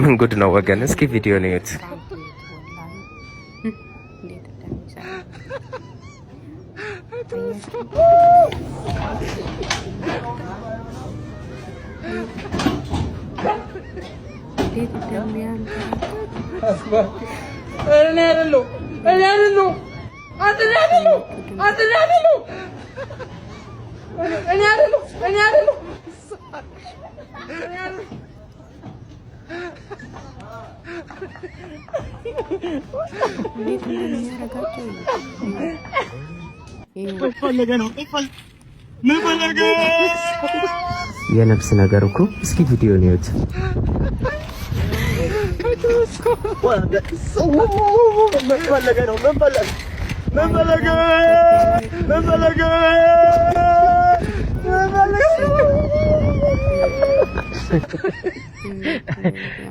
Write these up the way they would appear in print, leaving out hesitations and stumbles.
ምን ጉድ ነው ወገን? እስኪ ቪዲዮ ነው እዩት። የነፍስ ነገር እኮ እስኪ ቪዲዮ ነው እዩት።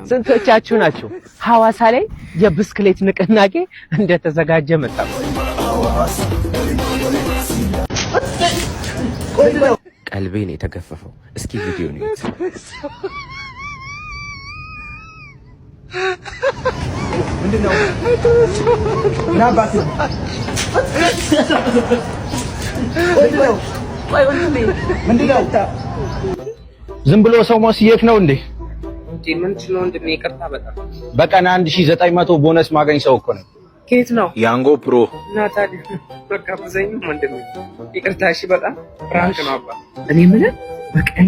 ስንቶቻችሁ ናችሁ ሐዋሳ ላይ የብስክሌት ንቅናቄ እንደተዘጋጀ መጣ? ቀልቤን የተገፈፈው እስኪ ቪዲዮ ነው እዩት። ምንድነው? ዝም ብሎ ሰው መስየክ ነው እንዴ? ምን ነው እንደኔ? ይቅርታ በቀን 1900 ቦነስ ማገኝ ሰው እኮ ነው። ከየት ነው? ያንጎ ፕሮ እና ታዲያ በቃ ብዙኝ ምንድነው? ይቅርታ። እሺ በጣም ፍራንክ ነው አባ። እኔ ምን በቀን